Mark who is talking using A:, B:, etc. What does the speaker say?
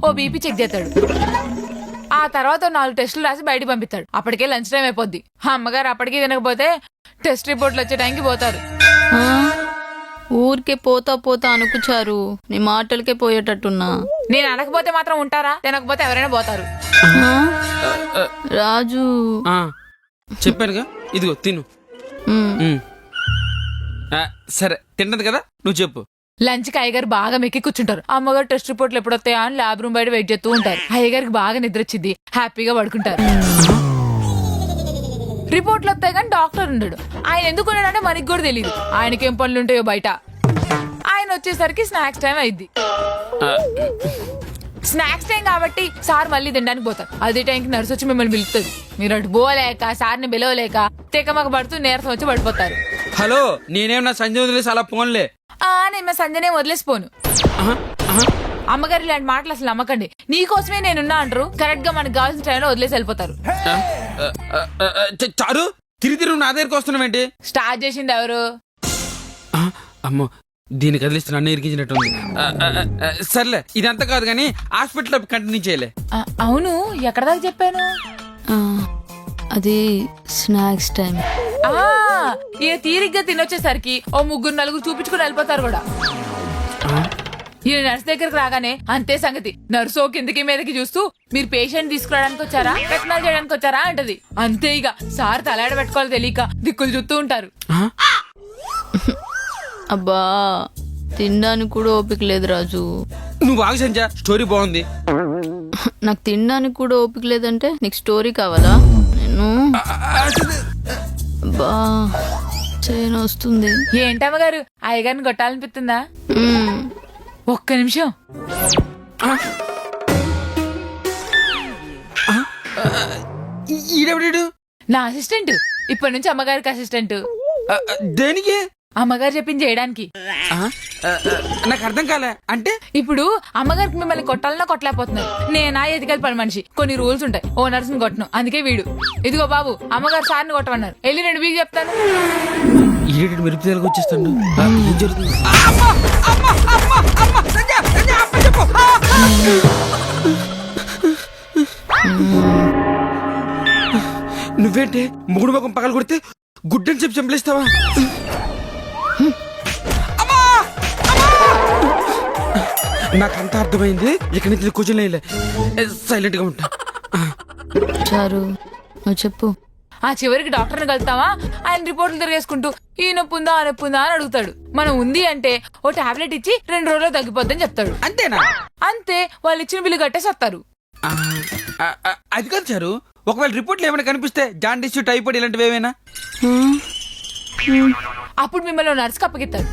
A: ఓ BP check చేస్తాడు. ఆ తర్వాత 4 టెస్టులు రాసి బయట పంపిస్తాడు. అప్పటికే లంచ్ టైం అయిపోద్ది. అమ్మగారు అప్పటికి తినకపోతే టెస్ట్ రిపోర్ట్లు వచ్చే టైంకి పోతారు.
B: ఊరికే పోతా పోతా అనుకుచారు, నీ మాటలకే పోయేటట్టున్నా.
A: నేను అనకపోతే మాత్రం ఉంటారా? తినకపోతే ఎవరైనా పోతారు.
B: రాజు
C: చెప్పానుగా, ఇదిగో తిను. సరే తింటది కదా, నువ్వు చెప్పు.
A: లంచ్ కి అయ్యగారు బాగా మెక్కి కూర్చుంటారు. అమ్మగారు టెస్ట్ రిపోర్ట్లు ఎప్పుడొస్తాయా అని ల్యాబ్ రూమ్ బయట వెయిట్ చేస్తూ ఉంటారు. అయ్యగారికి బాగా నిద్ర వచ్చింది, హ్యాపీగా పడుకుంటారు. రిపోర్ట్లు వస్తాయి కానీ డాక్టర్ ఉండడు. ఆయన ఎందుకు ఉన్నాడంటే మనకి కూడా తెలియదు. ఆయనకేం పనులు ఉంటాయో బయట. ఆయన వచ్చేసరికి స్నాక్స్ టైం అయింది. స్నాక్స్ టైం కాబట్టి సార్ మళ్ళీ తినడానికి పోతారు. అదే టైంకి నర్సు వచ్చి మిమ్మల్ని పిలుస్తుంది. మీరు అటు పోలేక సార్ని పిలవలేక తెకమక పడుతూ నీరసం వచ్చి పడిపోతారు.
C: హలో, నేనేమన్నా సంజయ్ వదిలేసి అలా పోన్లే.
A: నేను సంజనే వదిలేసిపోను. అమ్మగారు ఇలాంటి మాటలు అసలు నమ్మకండి. నీకోసమే నేనున్నా అంటారు. కరెక్ట్ గా మనకు కావాల్సిన టైంలో వదిలేసి వెళ్ళిపోతారు.
C: చారు, తిరిగి నా దగ్గరికి వస్తున్నావేంటి?
A: స్టార్ట్ చేసింది ఎవరు?
C: అమ్మో, దీన్ని కదిలిస్తే నన్ను ఇరికించినట్టుంది. సర్లే, ఇదంతా కాదు కానీ హాస్పిటల్ కంటిన్యూ చేయలే.
A: అవును, ఎక్కడ దాకా చెప్పాను?
B: అది స్నాక్స్ టైం.
A: ఈయన తీరిగ్గా తినొచ్చేసరికి ఓ 3-4 చూపించుకుని వెళ్ళిపోతారు కూడా. ఈయన నర్స్ దగ్గరకు రాగానే అంతే సంగతి. నర్సు కిందకి మీదకి చూస్తూ మీరు పేషెంట్ తీసుకురావడానికి వచ్చారా, టెక్నాలజీ చేయడానికి వచ్చారా అంటది. అంతే ఇక సార్ తలాడ పెట్టుకోవాలి తెలియక దిక్కులు చూస్తూ ఉంటారు.
B: అబ్బా, తినడానికి కూడా ఓపిక లేదు రాజు.
C: నువ్వు ఆగు సంజ, స్టోరీ బాగుంది.
B: నాకు తినడానికి కూడా ఓపిక లేదంటే నీకు స్టోరీ కావాలా? నేను అబ్బా చేయను వస్తుంది.
A: ఏంటమ్మగారు, అయ్యగారిని కొట్టాలనిపిస్తుందా? ఒక్క నిమిషం.
C: ఈడెవడు?
A: నా అసిస్టెంట్. ఇప్పటి నుంచి అమ్మగారికి అసిస్టెంట్.
C: దేనికి?
A: అమ్మగారు చెప్పింది చేయడానికి.
C: నాకు అర్థం కాలే. అంటే
A: ఇప్పుడు అమ్మగారికి మిమ్మల్ని కొట్టాలన్నా కొట్టలేకపోతున్నారు. నేనా ఎదికల్ పని మనిషి, కొన్ని రూల్స్ ఉంటాయి. ఓ నర్సుని కొట్టను, అందుకే వీడు. ఇదిగో బాబు, అమ్మగారు సార్ని కొట్టమన్నారు. వెళ్ళి 2 వీక్ చెప్తాను.
C: మెరుపు తెలకు వచ్చేస్తాడు. ఏం జరుగుతుంది? నువ్వేంటే మూడు ముఖం పగలు కొడితే గుడ్డని చెప్పి చంపలేస్తావా? నాకంతా అర్థమైంది. ఇక నుంచి కూర్చొని సైలెంట్ గా ఉంటా.
B: చారు, నువ్వు చెప్పు.
A: ఆ చివరికి డాక్టర్ని కలుతావా? ఆయన రిపోర్ట్లు తిరిగేసుకుంటూ ఈ నొప్పి ఉందా ఆ నొప్పి ఉందా అని అడుగుతాడు. మనం ఉంది అంటే ఓ టాబ్లెట్ ఇచ్చి 2 రోజుల్లో తగ్గిపోద్దని చెప్తాడు.
C: అంతేనా?
A: అంతే. వాళ్ళు ఇచ్చిన బిల్లు కట్టేసి వస్తారు.
C: అది కాదు చారు, ఒకవేళ రిపోర్ట్లు ఏమైనా కనిపిస్తే జాండీస్, టైఫాయిడ్ ఇలాంటివి ఏమైనా,
A: అప్పుడు మిమ్మల్ని నర్సుకి అప్పగిస్తారు.